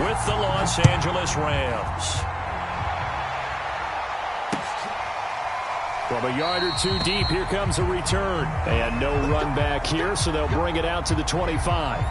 with the Los Angeles Rams. From a yard or two deep, here comes a return. And no run back here, so they'll bring it out to the 25.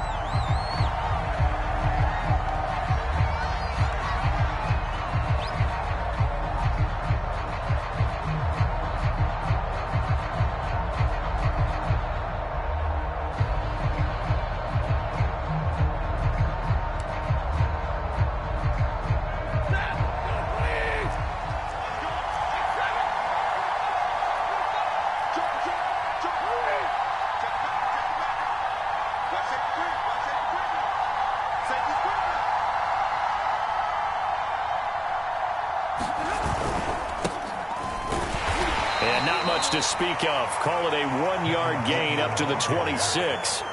And not much to speak of. Call it a 1-yard gain up to the 26.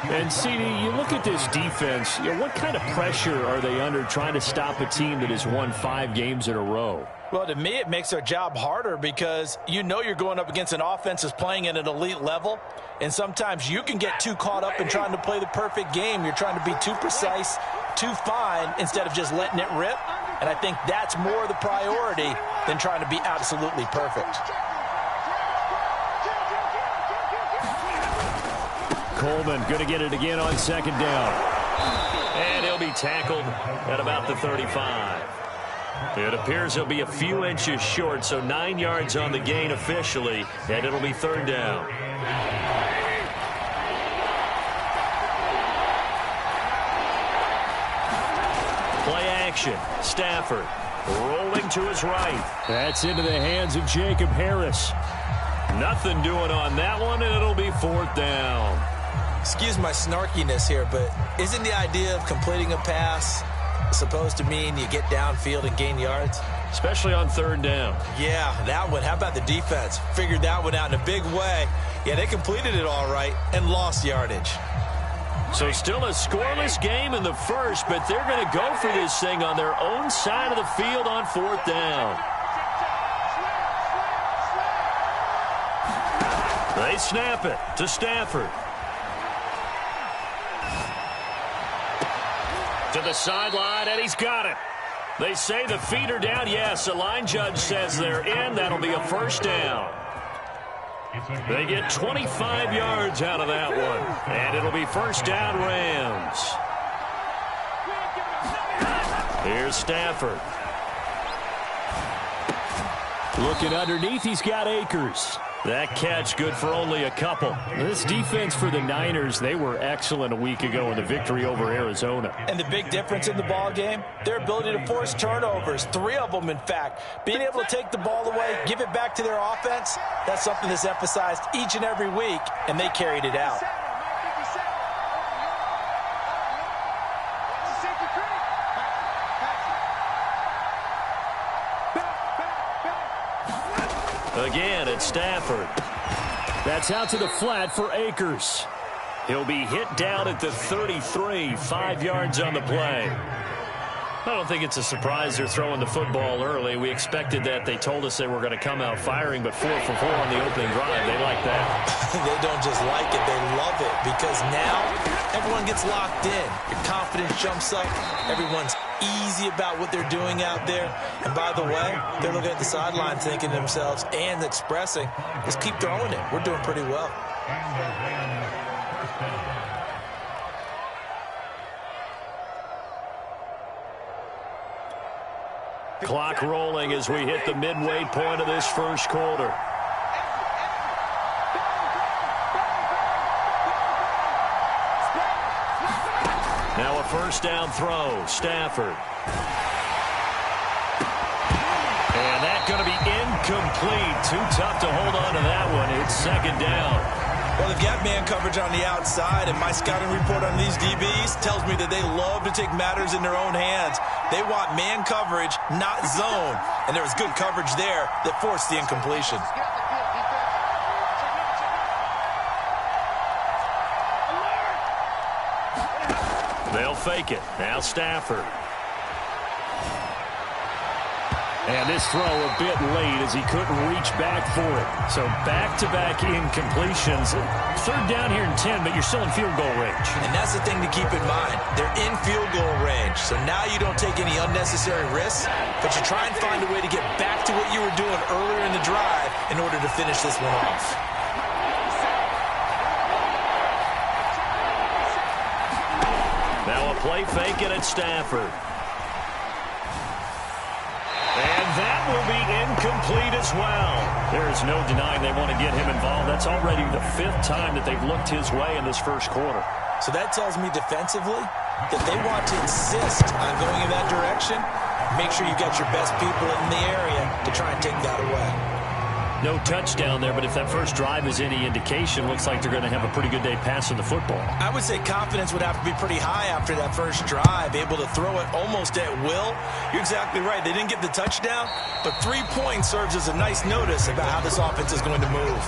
And, CD, you look at this defense, what kind of pressure are they under trying to stop a team that has won 5 games in a row? Well, to me, it makes their job harder because you know you're going up against an offense that's playing at an elite level, and sometimes you can get too caught up in trying to play the perfect game. You're trying to be too precise, too fine, instead of just letting it rip. And I think that's more the priority than trying to be absolutely perfect. Coleman going to get it again on second down. And he'll be tackled at about the 35. It appears he'll be a few inches short, so 9 yards on the gain officially, and it'll be third down. Play action. Stafford rolling to his right. That's into the hands of Jacob Harris. Nothing doing on that one, and it'll be fourth down. Excuse my snarkiness here, but isn't the idea of completing a pass supposed to mean you get downfield and gain yards? Especially on third down. Yeah, that one. How about the defense? Figured that one out in a big way. Yeah, they completed it all right and lost yardage. So still a scoreless game in the first, but they're going to go for this thing on their own side of the field on fourth down. They snap it to Stafford. To the sideline, and he's got it. They say the feet are down. Yes, the line judge says they're in. That'll be a first down. They get 25 yards out of that one, and it'll be first down Rams. Here's Stafford. Looking underneath, he's got Akers. That catch good for only a couple. This defense for the Niners, they were excellent a week ago in the victory over Arizona. And the big difference in the ball game, their ability to force turnovers, 3 of them in fact. Being able to take the ball away, give it back to their offense, that's something that's emphasized each and every week, and they carried it out. Again, it's Stafford. That's out to the flat for Akers. He'll be hit down at the 33, 5 yards on the play. I don't think it's a surprise they're throwing the football early. We expected that. They told us they were going to come out firing, but 4 for 4 on the opening drive. They like that. They don't just like it, they love it, because now everyone gets locked in. Your confidence jumps up. Everyone's easy about what they're doing out there. And by the way, they're looking at the sideline thinking to themselves and expressing, just keep throwing it. We're doing pretty well. Clock rolling as we hit the midway point of this first quarter. Now a first down throw, Stafford. And that's going to be incomplete. Too tough to hold on to that one. It's second down. Well, they've got man coverage on the outside, and my scouting report on these DBs tells me that they love to take matters in their own hands. They want man coverage, not zone. And there was good coverage there that forced the incompletion. They'll fake it. Now Stafford. And this throw a bit late as he couldn't reach back for it. So back-to-back incompletions. Third down here in 10, but you're still in field goal range. And that's the thing to keep in mind. They're in field goal range. So now you don't take any unnecessary risks, but you try and find a way to get back to what you were doing earlier in the drive in order to finish this one off. Now a play fake and it's Stafford. And that will be incomplete as well. There's no denying they want to get him involved. That's already the 5th time that they've looked his way in this first quarter. So that tells me defensively that they want to insist on going in that direction. Make sure you got your best people in the area to try and take that away. No touchdown there, but if that first drive is any indication, looks like they're going to have a pretty good day passing the football. I would say confidence would have to be pretty high after that first drive, able to throw it almost at will. You're exactly right. They didn't get the touchdown, but 3 points serves as a nice notice about how this offense is going to move.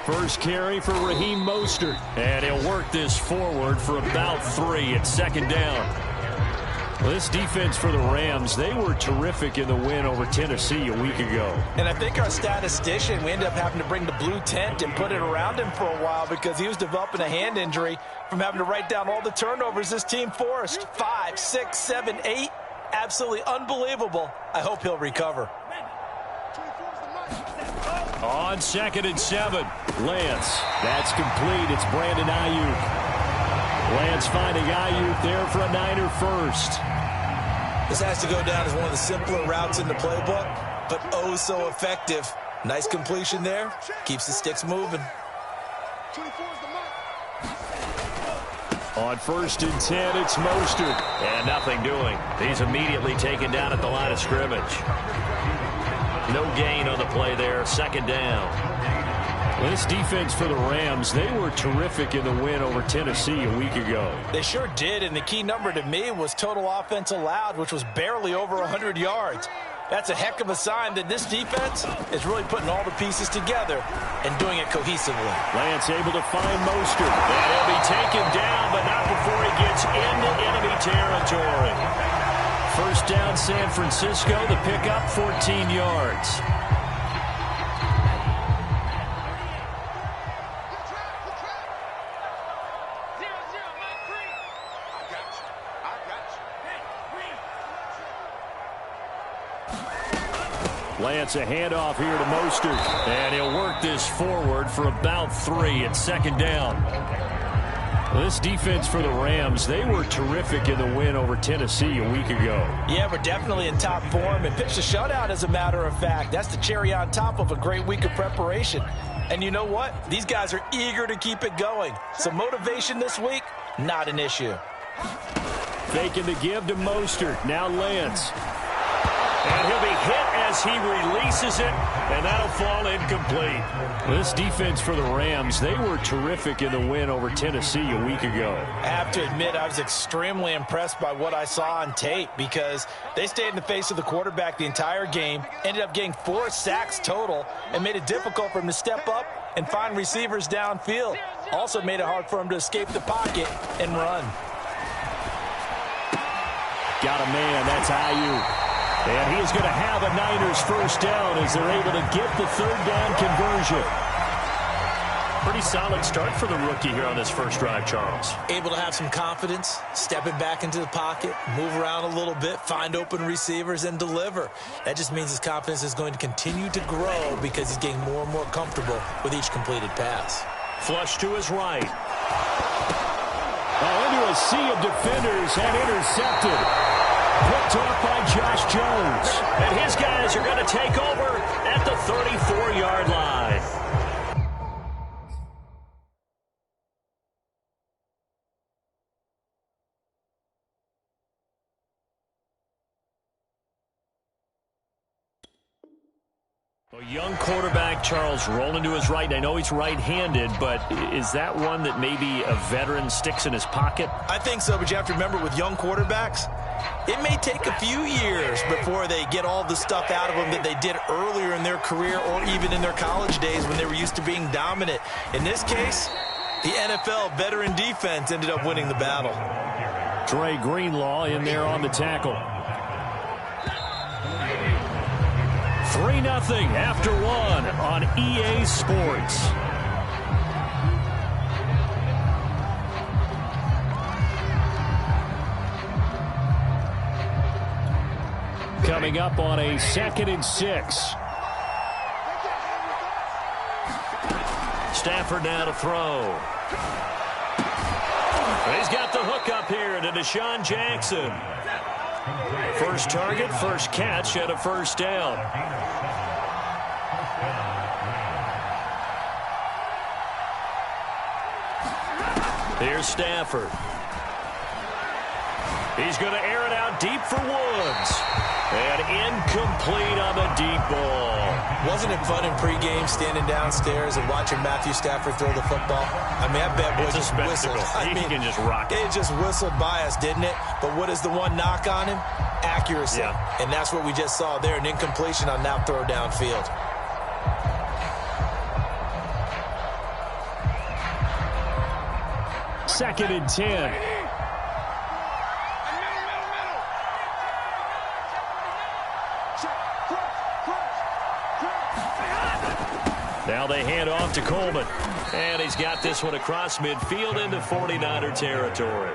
First carry for Raheem Mostert. And he'll work this forward for about 3 at second down. Well, this defense for the Rams, they were terrific in the win over Tennessee a week ago. And I think our statistician, we ended up having to bring the blue tent and put it around him for a while because he was developing a hand injury from having to write down all the turnovers this team forced. 5, 6, 7, 8. Absolutely unbelievable. I hope he'll recover. On 2nd and 7. Lance, that's complete. It's Brandon Ayuk. Lance finding Ayuk there for a Niner first. This has to go down as one of the simpler routes in the playbook, but oh so effective. Nice completion there. Keeps the sticks moving. On 1st and 10, it's Mostert. And nothing doing. He's immediately taken down at the line of scrimmage. No gain on the play there. 2nd down. Well, this defense for the Rams, they were terrific in the win over Tennessee a week ago. They sure did, and the key number to me was total offense allowed, which was barely over 100 yards. That's a heck of a sign that this defense is really putting all the pieces together and doing it cohesively. Lance able to find Mostert. And he'll be taken down, but not before he gets into enemy territory. First down, San Francisco. The pickup, 14 yards. Lance, a handoff here to Mostert. And he'll work this forward for about 3 at 2nd down. Well, this defense for the Rams, they were terrific in the win over Tennessee a week ago. Yeah, we're definitely in top form and pitched a shutout, as a matter of fact. That's the cherry on top of a great week of preparation. And you know what? These guys are eager to keep it going. So motivation this week, not an issue. Faking the give to Mostert. Now Lance. And he'll be hit as he releases it, and that'll fall incomplete. Well, this defense for the Rams, they were terrific in the win over Tennessee a week ago. I have to admit, I was extremely impressed by what I saw on tape because they stayed in the face of the quarterback the entire game, ended up getting 4 sacks total, and made it difficult for him to step up and find receivers downfield. Also made it hard for him to escape the pocket and run. Got a man, that's Ayuk. And he's going to have a Niners first down as they're able to get the 3rd down conversion. Pretty solid start for the rookie here on this first drive, Charles. Able to have some confidence, stepping back into the pocket, move around a little bit, find open receivers, and deliver. That just means his confidence is going to continue to grow because he's getting more and more comfortable with each completed pass. Flush to his right. Into a sea of defenders and intercepted. Picked off by Josh Jones. And his guys are going to take over at the 34-yard line. A young quarterback, Charles, rolling to his right. And I know he's right-handed, but is that one that maybe a veteran sticks in his pocket? I think so, but you have to remember with young quarterbacks, it may take a few years before they get all the stuff out of them that they did earlier in their career or even in their college days when they were used to being dominant. In this case, the NFL veteran defense ended up winning the battle. Dre Greenlaw in there on the tackle. 3-0 after one on EA Sports. Coming up on a 2nd and 6. Stafford now to throw. He's got the hook up here to Deshaun Jackson. First target, first catch, and a first down. Here's Stafford. He's going to air it out deep for Woods. And incomplete on the deep ball. Wasn't it fun in pregame standing downstairs and watching Matthew Stafford throw the football? I mean, that bad boy just whistled. He can just rock it. It just whistled by us, didn't it? But what is the one knock on him? Accuracy. Yeah. And that's what we just saw there, an incompletion on that throw downfield. Second and 10. Now they hand off to Coleman. And he's got this one across midfield into 49er territory.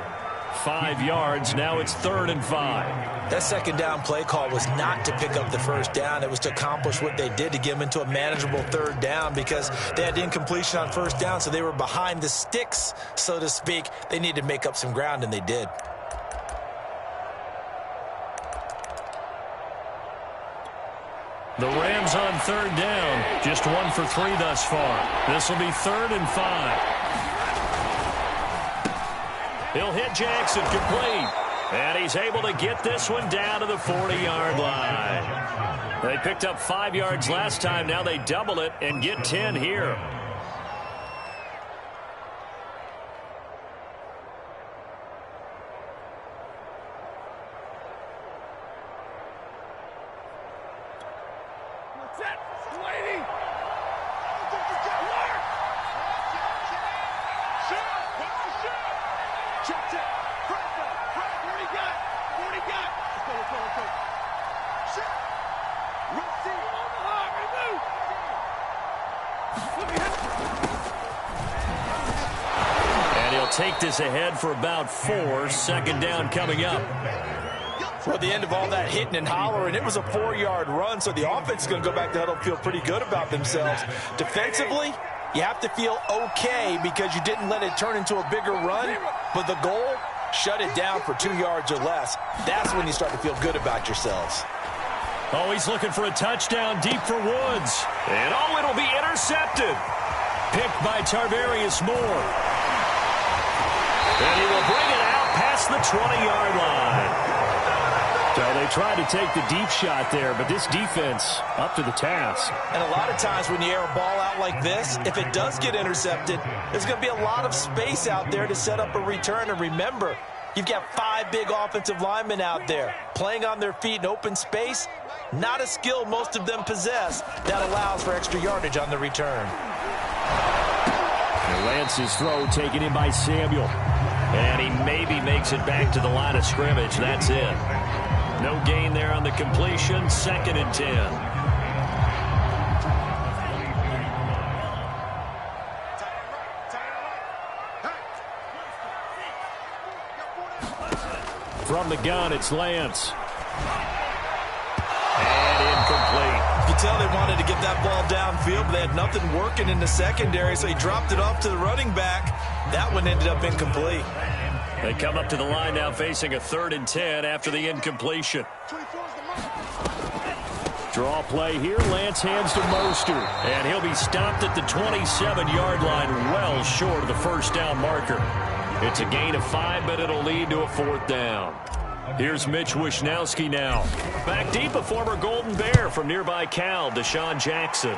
5 yards. Now it's 3rd and 5. That second down play call was not to pick up the first down. It was to accomplish what they did to get them into a manageable 3rd down because they had incompletion on first down, so they were behind the sticks, so to speak. They needed to make up some ground, and they did. The Rams on 3rd down. Just 1 for 3 thus far. This will be 3rd and 5. He'll hit Jackson, complete. And he's able to get this one down to the 40-yard line. They picked up 5 yards last time. Now they double it and get 10 here. Take this ahead for about 4. 2nd down coming up. For the end of all that hitting and hollering, it was a 4-yard run, so the offense is going to go back to huddle and feel pretty good about themselves. Defensively, you have to feel okay because you didn't let it turn into a bigger run, but the goal, shut it down for 2 yards or less. That's when you start to feel good about yourselves. Oh, he's looking for a touchdown deep for Woods. And oh, it'll be intercepted. Picked by Tarvarius Moore. And he will bring it out past the 20-yard line. So they tried to take the deep shot there, but this defense up to the task. And a lot of times when you air a ball out like this, if it does get intercepted, there's going to be a lot of space out there to set up a return. And remember, you've got 5 big offensive linemen out there playing on their feet in open space. Not a skill most of them possess that allows for extra yardage on the return. And Lance's throw taken in by Samuel. And he maybe makes it back to the line of scrimmage. That's it. No gain there on the completion. 2nd and 10. From the gun, it's Lance. And incomplete. You can tell they wanted to get that ball downfield, but they had nothing working in the secondary, so he dropped it off to the running back. That one ended up incomplete. They come up to the line now facing a 3rd and 10 after the incompletion. Draw play here. Lance hands to Mostert. And he'll be stopped at the 27-yard line, well short of the first down marker. It's a gain of 5, but it'll lead to a 4th down. Here's Mitch Wishnowsky now. Back deep, a former Golden Bear from nearby Cal, Deshaun Jackson.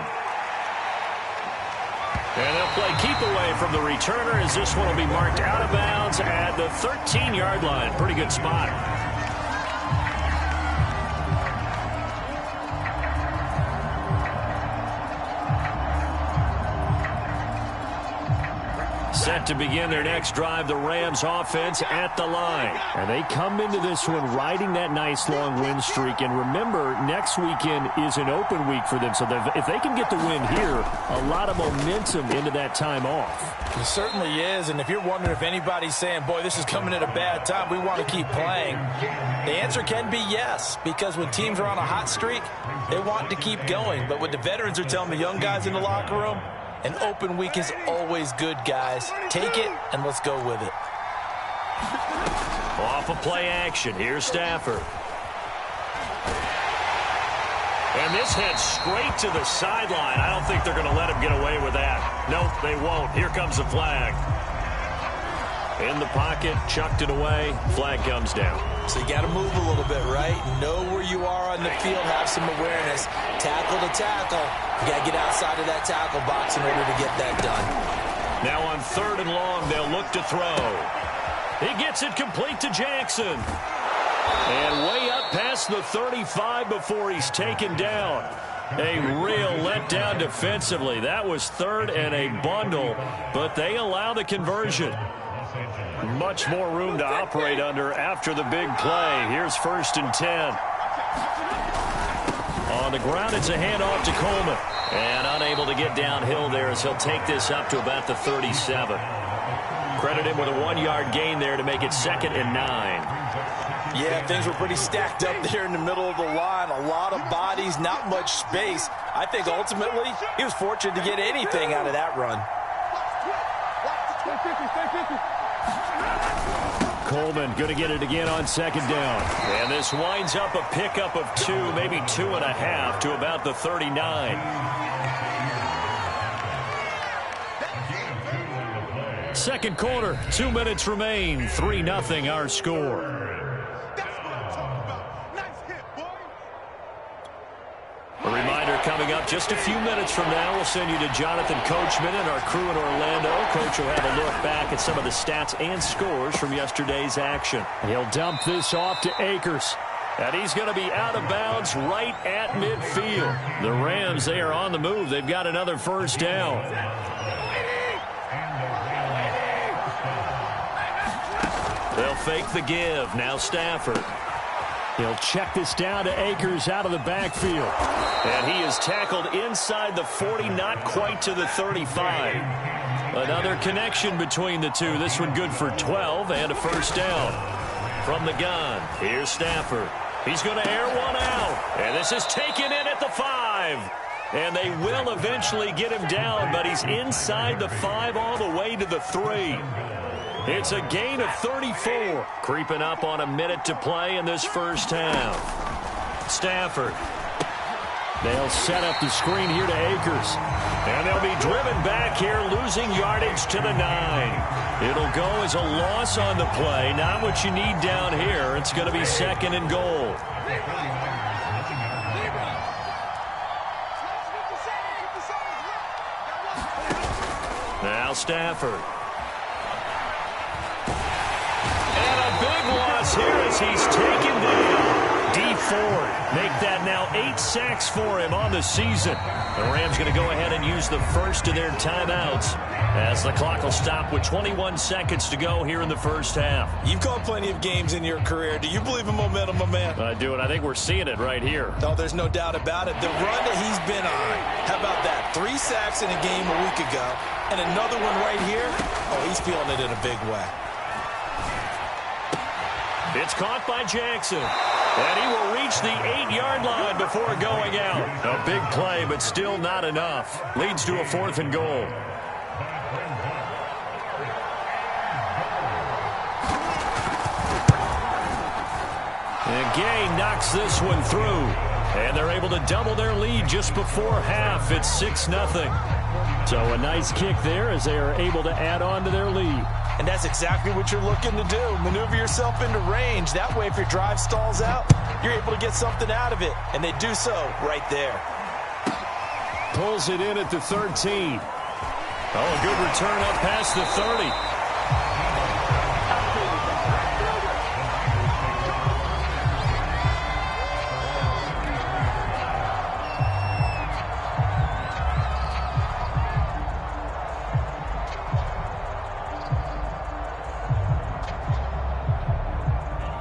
And they'll play keep away from the returner as this one will be marked out of bounds at the 13-yard line. Pretty good spot. Set to begin their next drive, the Rams offense at the line. And they come into this one riding that nice long win streak. And remember, next weekend is an open week for them. So if they can get the win here, a lot of momentum into that time off. It certainly is. And if you're wondering if anybody's saying, boy, this is coming at a bad time, we want to keep playing, the answer can be yes. Because when teams are on a hot streak, they want to keep going. But what the veterans are telling the young guys in the locker room, an open week is always good, guys. Take it, and let's go with it. Off of play action, here's Stafford. And this heads straight to the sideline. I don't think they're going to let him get away with that. Nope, they won't. Here comes the flag. In the pocket, chucked it away. Flag comes down. So you got to move a little bit, right? Know where you are on the field, have some awareness. Tackle to tackle. You got to get outside of that tackle box in order to get that done. Now on 3rd and long, they'll look to throw. He gets it complete to Jackson. And way up past the 35 before he's taken down. A real letdown defensively. That was 3rd and a bundle, but they allow the conversion. Much more room to operate under after the big play. Here's 1st and 10. On the ground, it's a handoff to Coleman. And unable to get downhill there as he'll take this up to about the 37. Credit him with a 1-yard gain there to make it 2nd and 9. Yeah, things were pretty stacked up there in the middle of the line. A lot of bodies, not much space. I think ultimately he was fortunate to get anything out of that run. Coleman going to get it again on 2nd down. And this winds up a pickup of 2, maybe 2.5 to about the 39. Second quarter, 2 minutes remain. 3-0 our score. A reminder coming up just a few minutes from now. We'll send you to Jonathan Coachman and our crew in Orlando. Coach will have a look back at some of the stats and scores from yesterday's action. He'll dump this off to Akers. And he's going to be out of bounds right at midfield. The Rams, they are on the move. They've got another 1st down. They'll fake the give. Now Stafford. He'll check this down to Akers out of the backfield. And he is tackled inside the 40, not quite to the 35. Another connection between the two. This one good for 12 and a 1st down. From the gun, here's Stafford. He's going to air one out. And this is taken in at the 5. And they will eventually get him down, but he's inside the 5 all the way to the 3. It's a gain of 34. Creeping up on a minute to play in this 1st half. Stafford. They'll set up the screen here to Akers. And they'll be driven back here, losing yardage to the 9. It'll go as a loss on the play. Not what you need down here. It's going to be 2nd and goal. Now Stafford. Here as he's taken down. D Ford make that now 8 sacks for him on the season. The Rams going to go ahead and use the first of their timeouts as the clock will stop with 21 seconds to go here in the 1st half. You've called plenty of games in your career. Do you believe in momentum, my man? I do, and I think we're seeing it right here. No, there's no doubt about it. The run that he's been on, how about that? 3 sacks in a game a week ago, and another one right here. Oh, he's feeling it in a big way. It's caught by Jackson. And he will reach the 8-yard line before going out. A big play, but still not enough. Leads to a 4th and goal. And Gay knocks this one through. And they're able to double their lead just before half. It's 6-0. So a nice kick there as they are able to add on to their lead. And that's exactly what you're looking to do. Maneuver yourself into range. That way, if your drive stalls out, you're able to get something out of it. And they do so right there. Pulls it in at the 13. Oh, a good return up past the 30.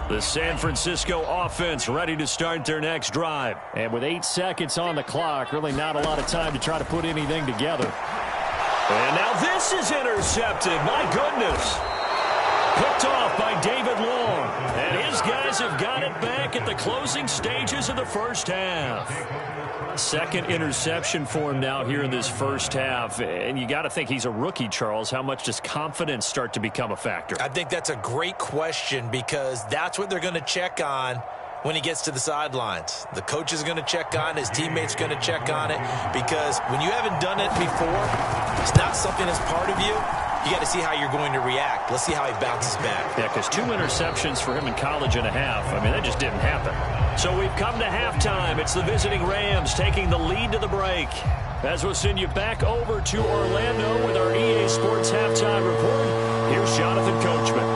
The San Francisco offense ready to start their next drive. And with 8 seconds on the clock, really not a lot of time to try to put anything together. And now this is intercepted. My goodness. Picked off by David Long. And his guys have got it back at the closing stages of the first half. Second interception for him now here in this first half. And you got to think he's a rookie, Charles. How much does confidence start to become a factor? I think that's a great question because that's what they're going to check on when he gets to the sidelines. The coach is going to check on it. His teammates going to check on it because when you haven't done it before, it's not something that's part of you. You got to see how you're going to react. Let's see how he bounces back. Yeah, because 2 interceptions for him in college and a half. I mean, that just didn't happen. So we've come to halftime. It's the visiting Rams taking the lead to the break. As we'll send you back over to Orlando with our EA Sports Halftime Report, here's Jonathan Coachman.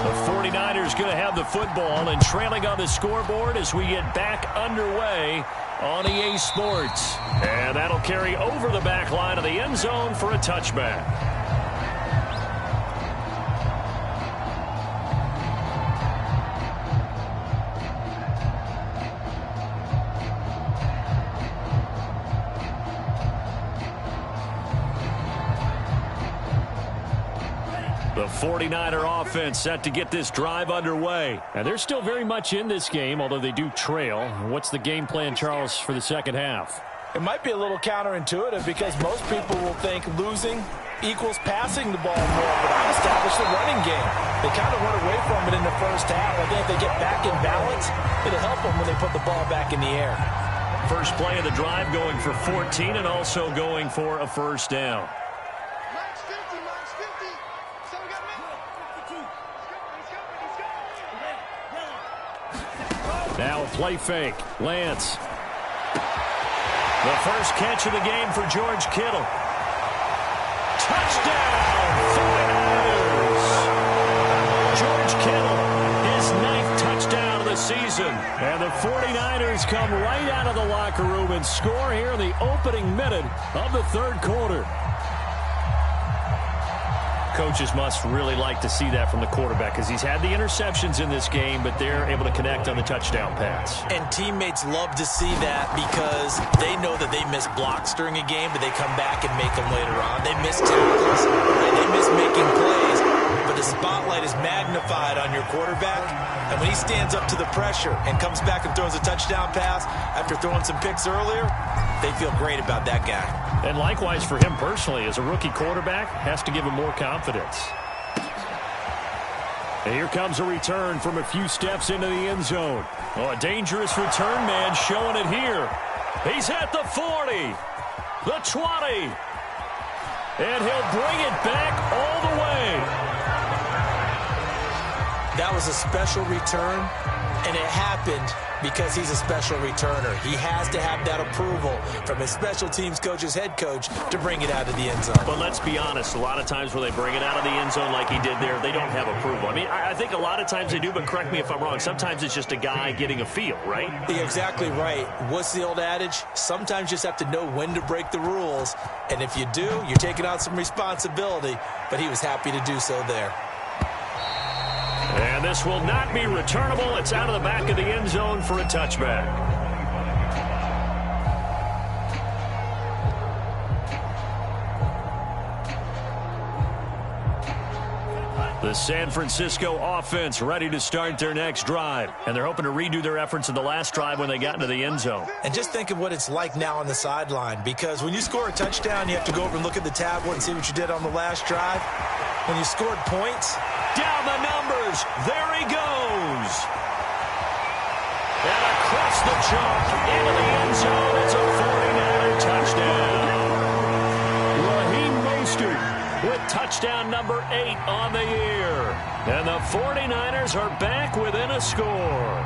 The 49ers going to have the football and trailing on the scoreboard as we get back underway on EA Sports. And that'll carry over the back line of the end zone for a touchback. The 49er offense set to get this drive underway. And they're still very much in this game, although they do trail. What's the game plan, Charles, for the second half? It might be a little counterintuitive because most people will think losing equals passing the ball more, but I've established the running game. They kind of went away from it in the first half. I think if they get back in balance, it'll help them when they put the ball back in the air. First play of the drive going for 14 and also going for a first down. Now a play fake. Lance. The first catch of the game for George Kittle. Touchdown, 49ers. George Kittle, his 9th touchdown of the season. And the 49ers come right out of the locker room and score here in the opening minute of the third quarter. Coaches must really like to see that from the quarterback because he's had the interceptions in this game, but they're able to connect on the touchdown pass. And teammates love to see that because they know that they miss blocks during a game, but they come back and make them later on. They miss tackles, and they miss making plays, but the spotlight is magnified on your quarterback, and when he stands up to the pressure and comes back and throws a touchdown pass after throwing some picks earlier, they feel great about that guy. And likewise for him personally, as a rookie quarterback, has to give him more confidence. And here comes a return from a few steps into the end zone. Oh, a dangerous return man showing it here. He's at the 40, the 20, and he'll bring it back all the way. That was a special return, and it happened because he's a special returner. He has to have that approval from his special teams coach's head coach to bring it out of the end zone. But let's be honest, a lot of times when they bring it out of the end zone like he did there, they don't have approval. I mean, I think a lot of times they do, but correct me if I'm wrong. Sometimes it's just a guy getting a feel, right? You're exactly right. What's the old adage? Sometimes you just have to know when to break the rules. And if you do, you're taking on some responsibility. But he was happy to do so there. And this will not be returnable. It's out of the back of the end zone for a touchback. The San Francisco offense ready to start their next drive. And they're hoping to redo their efforts in the last drive when they got into the end zone. And just think of what it's like now on the sideline. Because when you score a touchdown, you have to go over and look at the tablet and see what you did on the last drive. When you scored points, down the numbers. There he goes. And across the chalk into the end zone. It's a 49er touchdown. Raheem Mostert with touchdown number 8 on the year. And the 49ers are back within a score.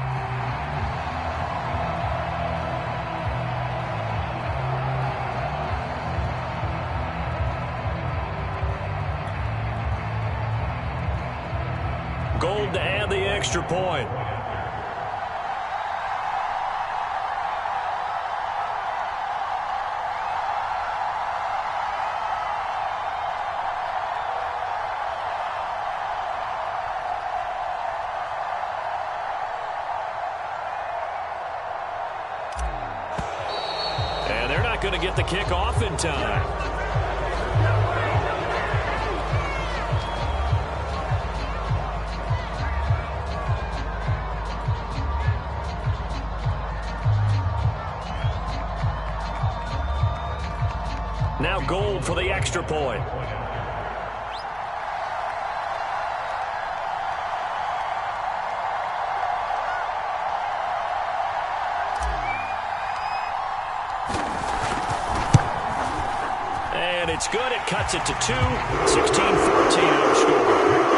Gold to add the extra point. And they're not going to get the kick off in time. Now Gold for the extra point. And it's good. It cuts it to 2. 16-14 our score.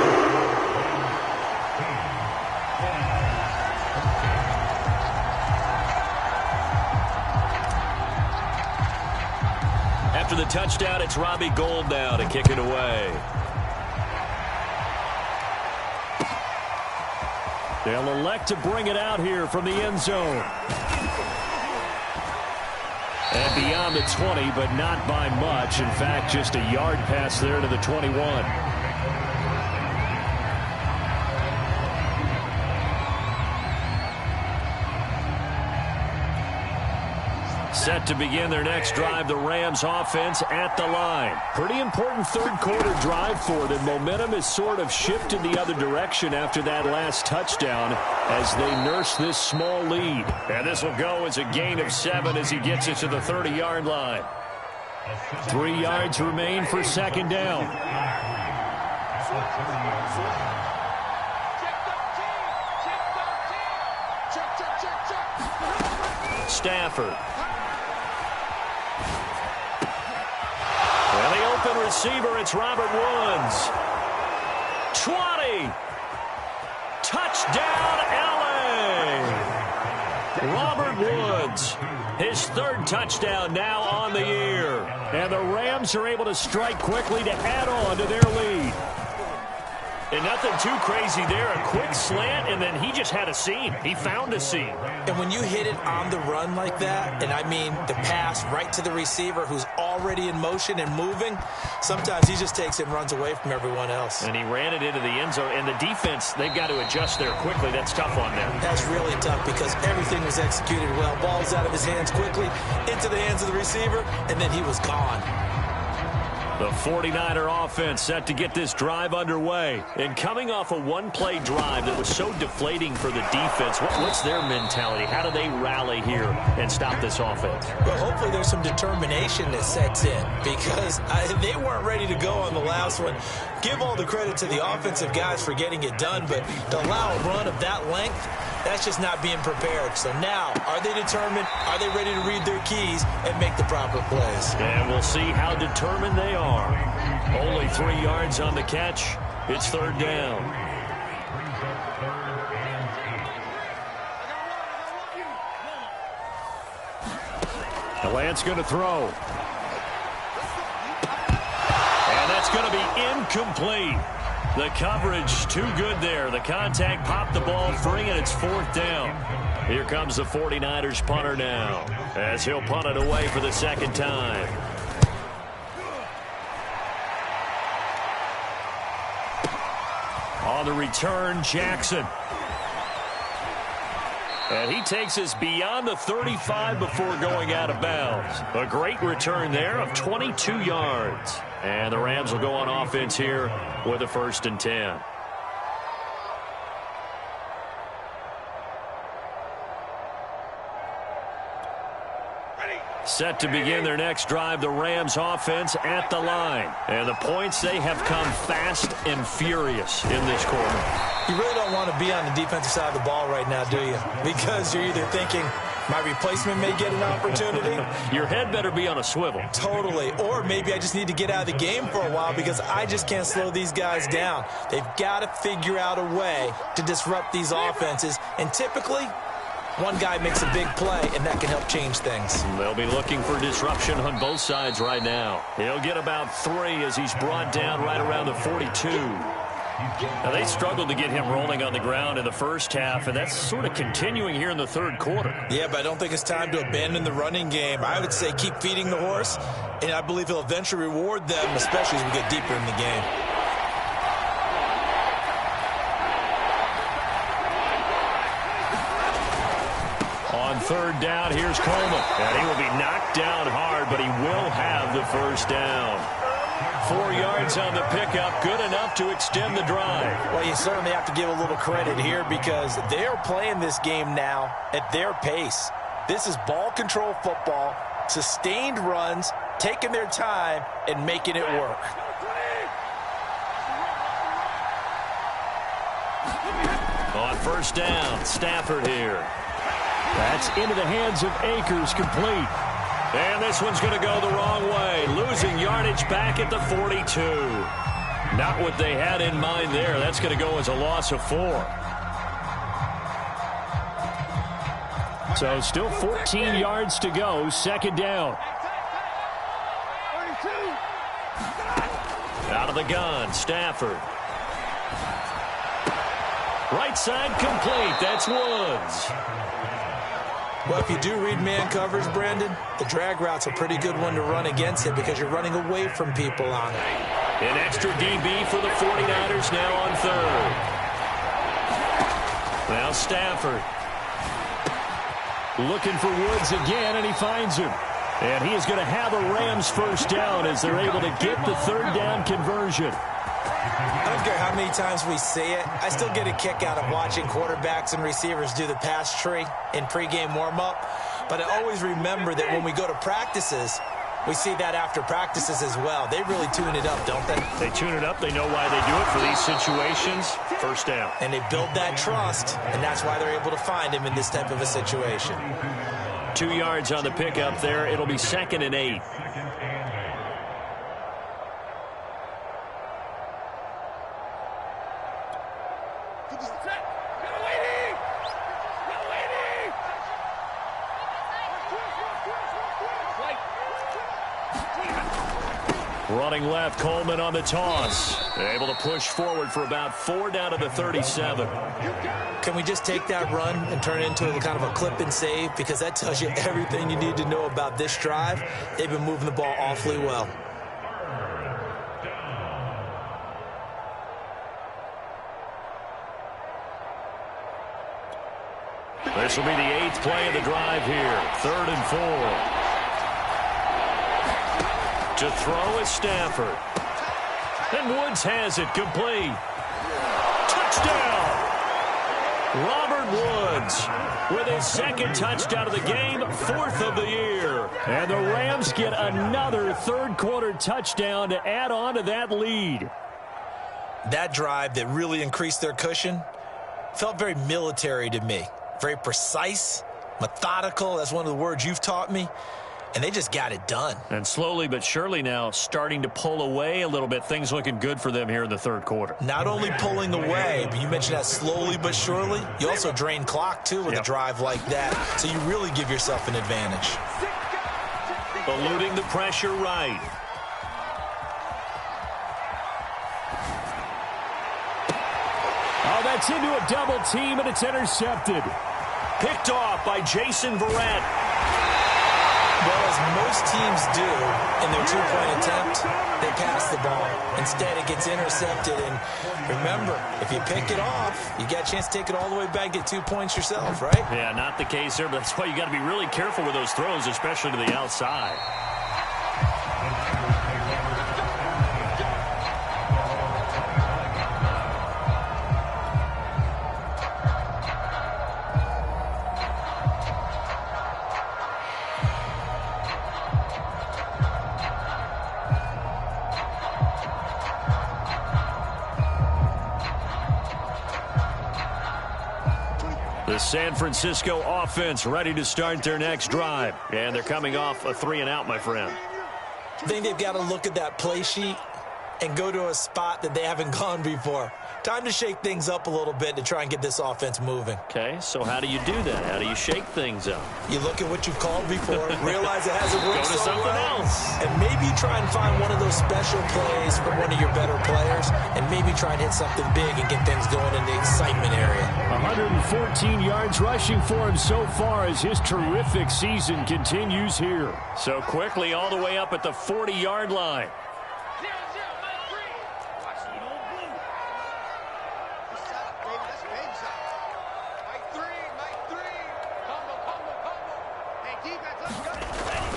After the touchdown, it's Robbie Gould now to kick it away. They'll elect to bring it out here from the end zone. And beyond the 20, but not by much. In fact, just a yard pass there to the 21. Set to begin their next drive, the Rams offense at the line. Pretty important third quarter drive for them. Momentum has sort of shifted the other direction after that last touchdown as they nurse this small lead. And this will go as a gain of 7 as he gets it to the 30-yard line. 3 yards remain for second down. Stafford. And the open receiver, it's Robert Woods. 20. Touchdown, LA. Robert Woods, his 3rd touchdown now on the year. And the Rams are able to strike quickly to add on to their lead. And nothing too crazy there. A quick slant, and then he just had a seam. He found a seam. And when you hit it on the run like that, and I mean the pass right to the receiver who's already in motion and moving, sometimes he just takes it and runs away from everyone else. And he ran it into the end zone. And the defense, they've got to adjust there quickly. That's tough on them. That's really tough because everything was executed well. Ball's out of his hands quickly, into the hands of the receiver, and then he was gone. The 49er offense set to get this drive underway. And coming off a one-play drive that was so deflating for the defense, what's their mentality? How do they rally here and stop this offense? Well, hopefully there's some determination that sets in because they weren't ready to go on the last one. Give all the credit to the offensive guys for getting it done, but to allow a run of that length, that's just not being prepared. So now, are they determined? Are they ready to read their keys and make the proper plays? And we'll see how determined they are. Only 3 yards on the catch. It's 3rd down. Lance going to throw. And that's going to be incomplete. The coverage too good there. The contact popped the ball free, and it's 4th down. Here comes the 49ers punter now as he'll punt it away for the 2nd time. On the return, Jackson. And he takes us beyond the 35 before going out of bounds. A great return there of 22 yards. And the Rams will go on offense here with a 1st and 10. Set to begin their next drive, the Rams offense at the line. And the points, they have come fast and furious in this quarter. You really don't want to be on the defensive side of the ball right now, do you? Because you're either thinking, my replacement may get an opportunity. Your head better be on a swivel. Totally. Or maybe I just need to get out of the game for a while because I just can't slow these guys down. They've got to figure out a way to disrupt these offenses. And typically, one guy makes a big play, and that can help change things. They'll be looking for disruption on both sides right now. He'll get about 3 as he's brought down right around the 42. Now, they struggled to get him rolling on the ground in the first half, and that's sort of continuing here in the third quarter. Yeah, but I don't think it's time to abandon the running game. I would say keep feeding the horse, and I believe he'll eventually reward them, especially as we get deeper in the game. On third down, here's Coleman. And he will be knocked down hard, but he will have the first down. 4 yards on the pickup, good enough to extend the drive. Well, you certainly have to give a little credit here because they're playing this game now at their pace. This is ball control football, sustained runs, taking their time, and making it work. On first down, Stafford here. That's into the hands of Akers, complete. And this one's going to go the wrong way. Losing yardage back at the 42. Not what they had in mind there. That's going to go as a loss of 4. So still 14 yards to go. Second down. Out of the gun, Stafford. Right side complete. That's Woods. Well, if you do read man coverage, Brandon, the drag route's a pretty good one to run against it because you're running away from people on it. An extra DB for the 49ers now on third. Now Stafford. Looking for Woods again, and he finds him. And he is going to have a Rams first down as they're able to get the third down conversion. I don't care how many times we say it, I still get a kick out of watching quarterbacks and receivers do the pass tree in pregame warm-up. But I always remember that when we go to practices, we see that after practices as well. They really tune it up, don't they? They tune it up. They know why they do it for these situations. First down. And they build that trust, and that's why they're able to find him in this type of a situation. 2 yards on the pickup there. It'll be 2nd and 8. Running left, Coleman on the toss. Able to push forward for about 4 down to the 37. Can we just take that run and turn it into kind of a clip and save? Because that tells you everything you need to know about this drive. They've been moving the ball awfully well. This will be the 8th play of the drive here. 3rd and 4. To throw is Stafford. And Woods has it complete. Touchdown! Robert Woods with his 2nd touchdown of the game, 4th of the year. And the Rams get another third-quarter touchdown to add on to that lead. That drive that really increased their cushion felt very military to me. Very precise, methodical. That's one of the words you've taught me. And they just got it done. And slowly but surely now starting to pull away a little bit. Things looking good for them here in the third quarter. Not only pulling away, but you mentioned that slowly but surely. You also drain clock, too, with a drive like that. So you really give yourself an advantage. Eluding the pressure right. Oh, that's into a double team, and it's intercepted. Picked off by Jason Verrett. Well, as most teams do in their two-point attempt, they pass the ball. Instead, it gets intercepted. And remember, if you pick it off, you got a chance to take it all the way back, get 2 points yourself, right? Yeah, not the case there, but that's why you got to be really careful with those throws, especially to the outside. The San Francisco offense ready to start their next drive. And they're coming off a 3-and-out, my friend. I think they've got to look at that play sheet and go to a spot that they haven't gone before. Time to shake things up a little bit to try and get this offense moving. Okay, so how do you do that? How do you shake things up? You look at what you've called before, realize it hasn't worked Go to so something well, else. and maybe try and find one of those special plays from one of your better players, and maybe try and hit something big and get things going in the excitement area. 114 yards rushing for him so far as his terrific season continues here. So quickly all the way up at the 40-yard line.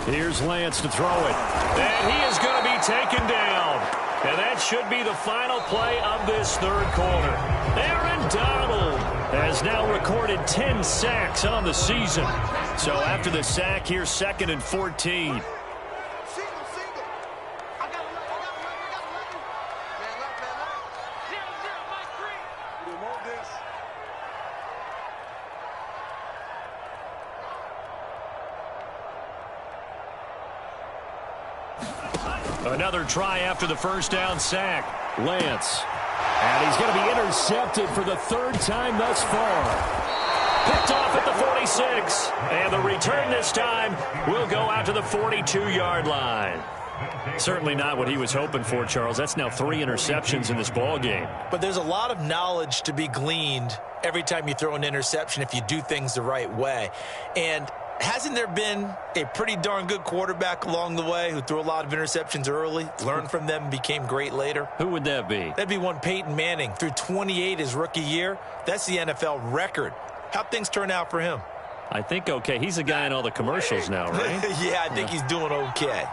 Here's Lance to throw it. And he is going to be taken down. And that should be the final play of this third quarter. Aaron Donald has now recorded 10 sacks on the season. So after the sack, here's 2nd and 14. Another try after the first down sack. Lance. And he's going to be intercepted for the 3rd time thus far. Picked off at the 46. And the return this time will go out to the 42-yard line. Certainly not what he was hoping for, Charles. That's now 3 interceptions in this ball game. But there's a lot of knowledge to be gleaned every time you throw an interception if you do things the right way. And hasn't there been a pretty darn good quarterback along the way who threw a lot of interceptions early, learned from them, and became great later? Who would that be? That'd be one Peyton Manning. Threw 28 his rookie year. That's the NFL record. How'd things turn out for him? I think okay. He's a guy in all the commercials now, right? Yeah, I think he's doing okay.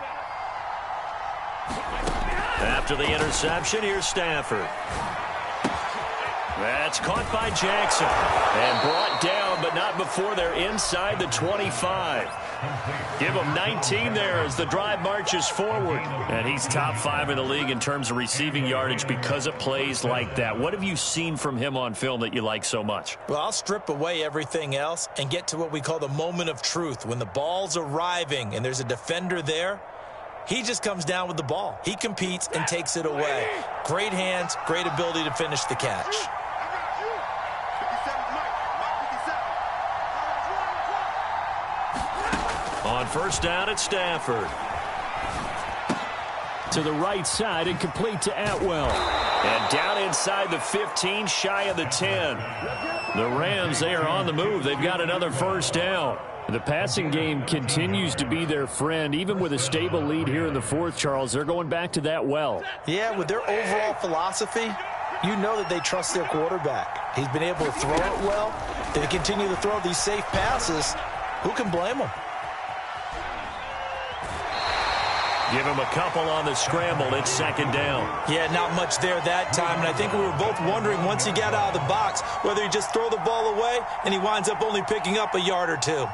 After the interception, here's Stafford. That's caught by Jackson and brought down, but not before they're inside the 25. Give him 19 there as the drive marches forward. And he's top 5 in the league in terms of receiving yardage because of plays like that. What have you seen from him on film that you like so much? Well, I'll strip away everything else and get to what we call the moment of truth. When the ball's arriving and there's a defender there, he just comes down with the ball. He competes and takes it away. Great hands, great ability to finish the catch. On first down, it's Stafford. To the right side and complete to Atwell. And down inside the 15, shy of the 10. The Rams, they are on the move. They've got another first down. The passing game continues to be their friend. Even with a stable lead here in the 4th, Charles, they're going back to that well. Yeah, with their overall philosophy, you know that they trust their quarterback. He's been able to throw it well. They continue to throw these safe passes. Who can blame them? Give him a couple on the scramble. It's 2nd down. Yeah, not much there that time. And I think we were both wondering once he got out of the box whether he just throw the ball away and he winds up only picking up a yard or two.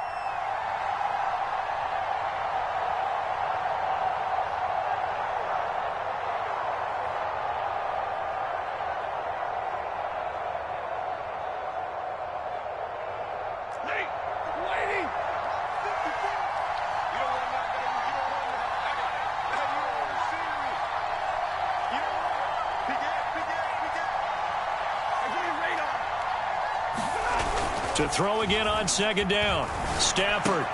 To throw again on 2nd down. Stafford.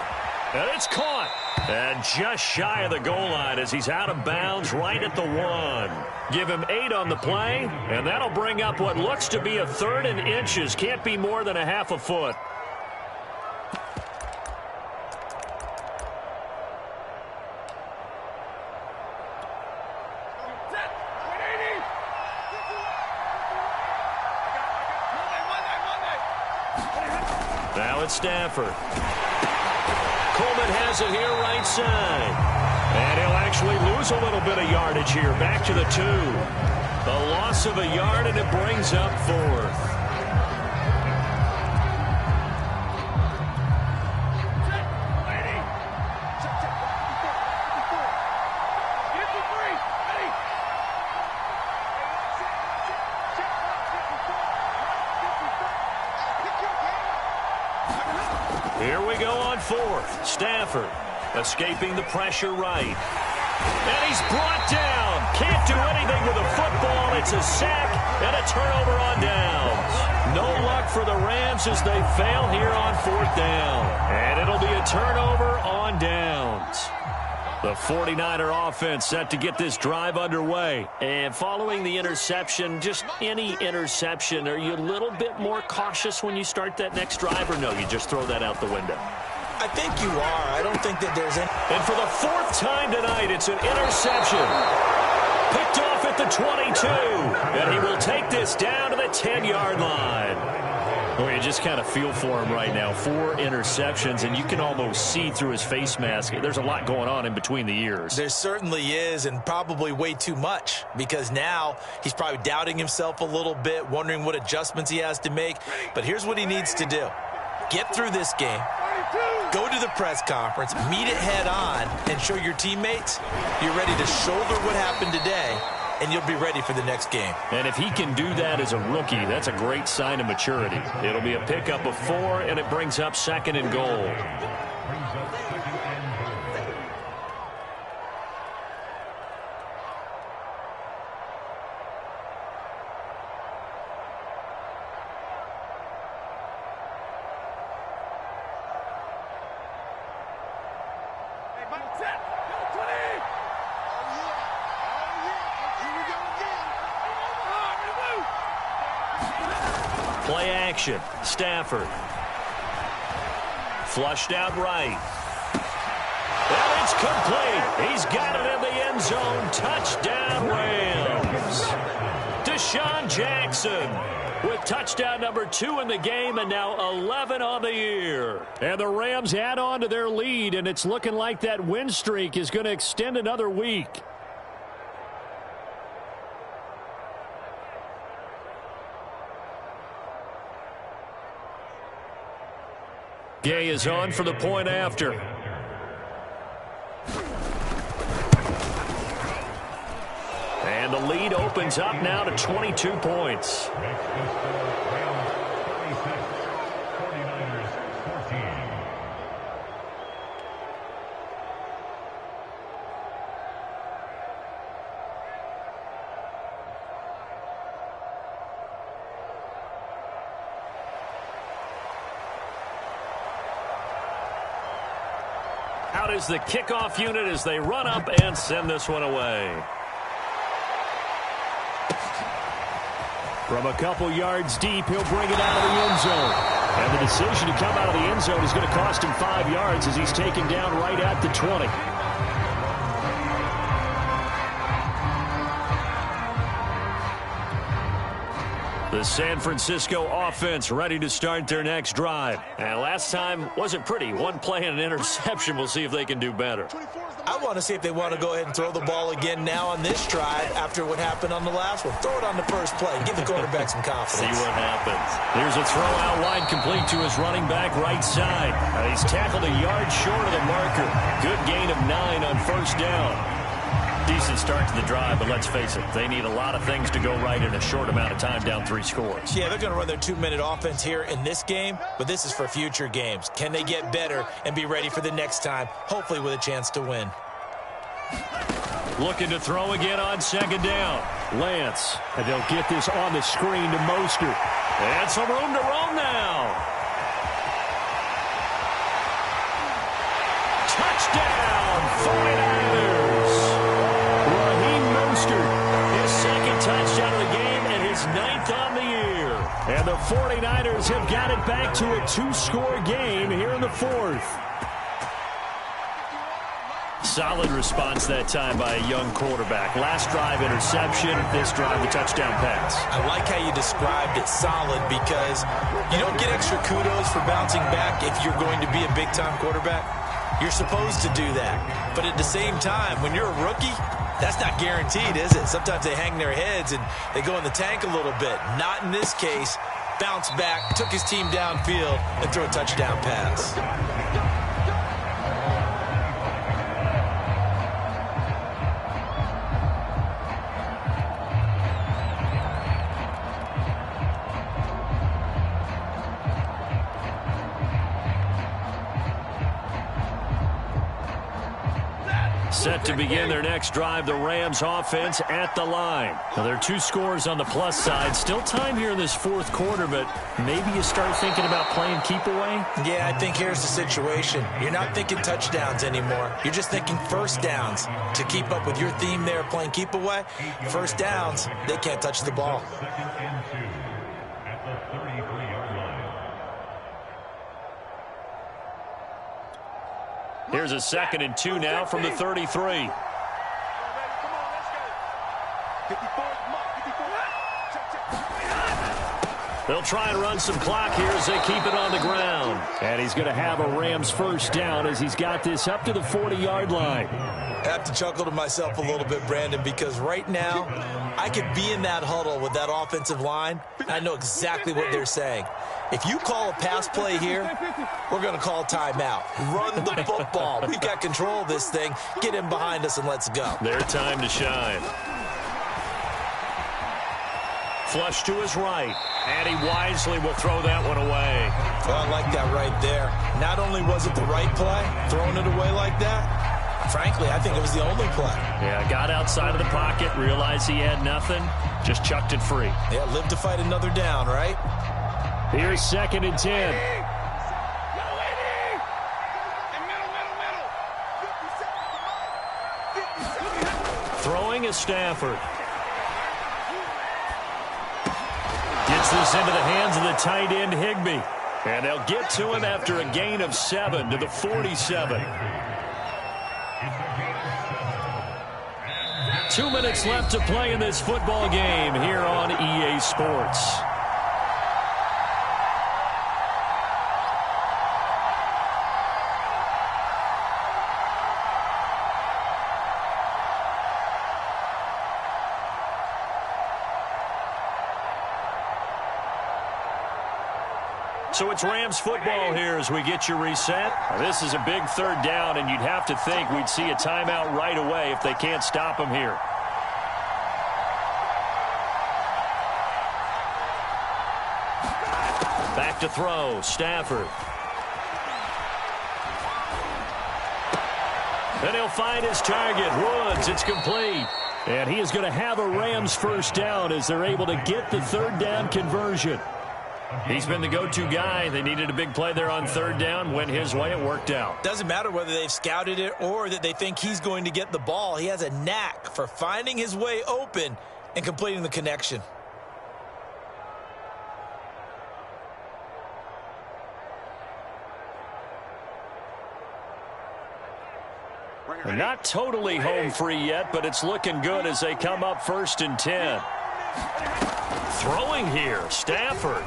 And it's caught. And just shy of the goal line as he's out of bounds right at the 1. Give him 8 on the play, and that'll bring up what looks to be a 3rd and inches. Can't be more than a half a foot. Now it's Stafford. Coleman has it here right side. And he'll actually lose a little bit of yardage here. Back to the 2. A loss of a yard, and it brings up 4th. 4th. Stafford escaping the pressure right. And he's brought down. Can't do anything with the football. It's a sack and a turnover on downs. No luck for the Rams as they fail here on 4th down. And it'll be a turnover on downs. The 49er offense set to get this drive underway. And following the interception, just any interception, are you a little bit more cautious when you start that next drive, or no, you just throw that out the window? I think you are. I don't think that there's any. And for the 4th time tonight, it's an interception. Picked off at the 22. And he will take this down to the 10-yard line. Well, you just kind of feel for him right now. 4 interceptions, and you can almost see through his face mask. There's a lot going on in between the ears. There certainly is, and probably way too much, because now he's probably doubting himself a little bit, wondering what adjustments he has to make. But here's what he needs to do. Get through this game. Go to the press conference, meet it head on, and show your teammates you're ready to shoulder what happened today, and you'll be ready for the next game. And if he can do that as a rookie, that's a great sign of maturity. It'll be a pickup of 4, and it brings up 2nd and goal. Play action. Stafford. Flushed out right. And it's complete. He's got it in the end zone. Touchdown, Rams. Deshaun Jackson with touchdown number 2 in the game, and now 11 on the year. And the Rams add on to their lead, and it's looking like that win streak is going to extend another week. Gay is on for the point after. And the lead opens up now to 22 points. Out is the kickoff unit as they run up and send this one away. From a couple yards deep, he'll bring it out of the end zone. And the decision to come out of the end zone is going to cost him 5 yards as he's taken down right at the 20. The San Francisco offense ready to start their next drive. And last time wasn't pretty. One play and an interception. We'll see if they can do better. I want to see if they want to go ahead and throw the ball again now on this drive after what happened on the last one. Throw it on the first play. Give the quarterback some confidence. See what happens. Here's a throw out wide complete to his running back right side. He's tackled a yard short of the marker. Good gain of 9 on 1st down. Decent start to the drive, but let's face it, they need a lot of things to go right in a short amount of time, down 3 scores. Yeah, they're going to run their 2-minute offense here in this game, but this is for future games. Can they get better and be ready for the next time, hopefully with a chance to win? Looking to throw again on 2nd down. Lance, and they'll get this on the screen to Mostert. And some room to roam now. Touchdown, 49ers. His 2nd touchdown of the game and his 9th on the year. And the 49ers have got it back to a 2-score game here in the 4th. Solid response that time by a young quarterback. Last drive, interception. This drive, the touchdown pass. I like how you described it, solid, because you don't get extra kudos for bouncing back if you're going to be a big-time quarterback. You're supposed to do that. But at the same time, when you're a rookie, that's not guaranteed, is it? Sometimes they hang their heads and they go in the tank a little bit. Not in this case. Bounce back, took his team downfield, and threw a touchdown pass. Set to begin their next drive, the Rams offense at the line. Now, there are 2 scores on the plus side. Still time here in this fourth quarter, but maybe you start thinking about playing keep away? Yeah, I think here's the situation. You're not thinking touchdowns anymore. You're just thinking first downs. To keep up with your theme there, playing keep away, first downs, they can't touch the ball. Here's a 2nd and 2 now from the 33. They'll try and run some clock here as they keep it on the ground. And he's going to have a Rams first down as he's got this up to the 40-yard line. I have to chuckle to myself a little bit, Brandon, because right now I could be in that huddle with that offensive line. I know exactly what they're saying. If you call a pass play here, we're going to call timeout. Run the football. We've got control of this thing. Get in behind us and let's go. Their time to shine. Flush to his right, and he wisely will throw that one away. Well, I like that right there. Not only was it the right play, throwing it away like that, frankly, I think it was the only play. Yeah, got outside of the pocket, realized he had nothing, just chucked it free. Yeah, live to fight another down, right? Here's 2nd and 10. Throwing is Stafford. Gets this into the hands of the tight end, Higbee. And they'll get to him after a gain of 7 to the 47. 2 minutes left to play in this football game here on EA Sports. So it's Rams football here as we get you reset. This is a big 3rd down, and you'd have to think we'd see a timeout right away if they can't stop him here. Back to throw, Stafford. And he'll find his target, Woods. It's complete. And he is going to have a Rams first down as they're able to get the 3rd down conversion. He's been the go-to guy. They needed a big play there on 3rd down. Went his way. It worked out. Doesn't matter whether they've scouted it or that they think he's going to get the ball. He has a knack for finding his way open and completing the connection. They're not totally home free yet, but it's looking good as they come up 1st and 10. Throwing here, Stafford.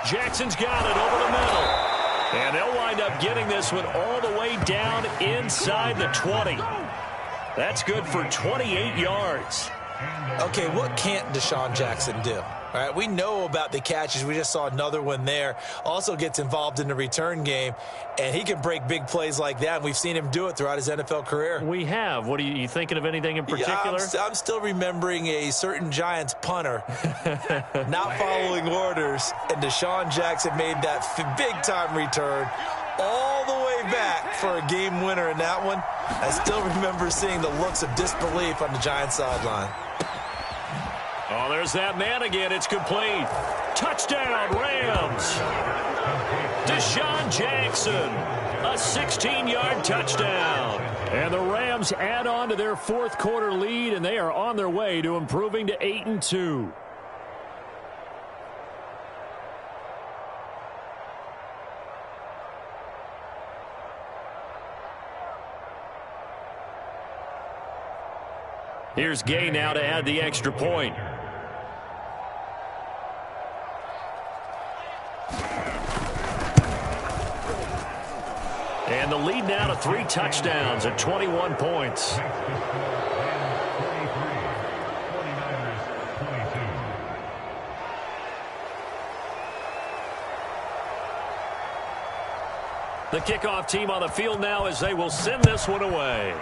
Jackson's got it over the middle. And they'll wind up getting this one all the way down inside the 20. That's good for 28 yards. Okay, what can't Deshaun Jackson do? All right, we know about the catches. We just saw another one there. Also gets involved in the return game, and he can break big plays like that. And we've seen him do it throughout his NFL career. We have. What are you thinking of anything in particular? Yeah, I'm still remembering a certain Giants punter not following orders, and Deshaun Jackson made that big-time return all the way back for a game winner in that one. I still remember seeing the looks of disbelief on the Giants sideline. Oh, there's that man again. It's complete. Touchdown, Rams. Deshaun Jackson, a 16-yard touchdown. And the Rams add on to their 4th quarter lead, and they are on their way to improving to 8-2. Here's Gay now to add the extra point. And the lead now to 3 touchdowns at 21 points. The kickoff team on the field now as they will send this one away.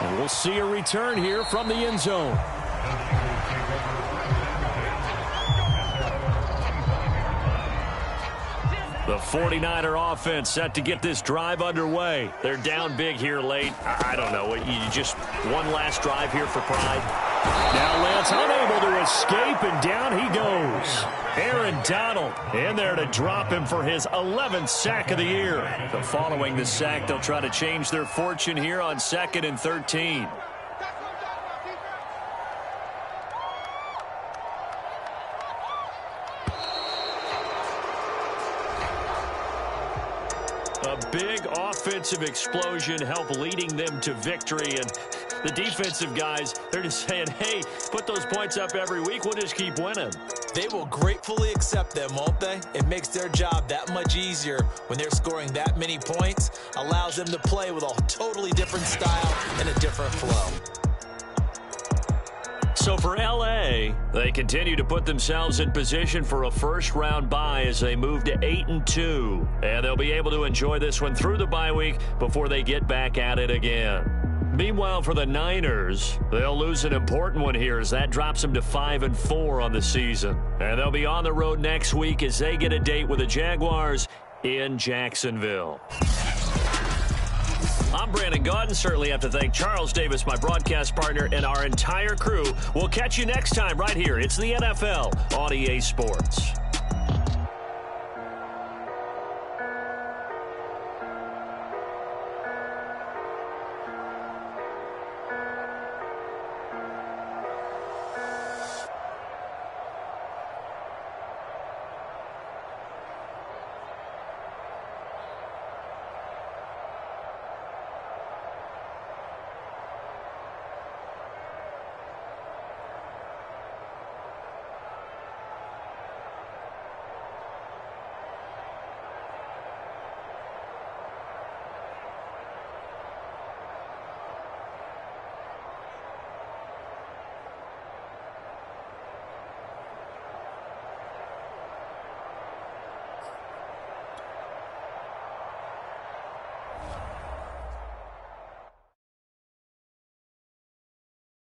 And we'll see a return here from the end zone. The 49er offense set to get this drive underway. They're down big here late. I don't know. You just one last drive here for pride. Now Lance unable to escape, and down he goes. Aaron Donald in there to drop him for his 11th sack of the year. So following the sack, they'll try to change their fortune here on 2nd and 13. A big offensive explosion helped leading them to victory. And the defensive guys, they're just saying, hey, put those points up every week. We'll just keep winning. They will gratefully accept them, won't they? It makes their job that much easier when they're scoring that many points. Allows them to play with a totally different style and a different flow. So for LA, they continue to put themselves in position for a first-round bye as they move to 8-2. And they'll be able to enjoy this one through the bye week before they get back at it again. Meanwhile, for the Niners, they'll lose an important one here as that drops them to 5-4 on the season. And they'll be on the road next week as they get a date with the Jaguars in Jacksonville. I'm Brandon Gaudin. Certainly have to thank Charles Davis, my broadcast partner, and our entire crew. We'll catch you next time right here. It's the NFL on EA Sports.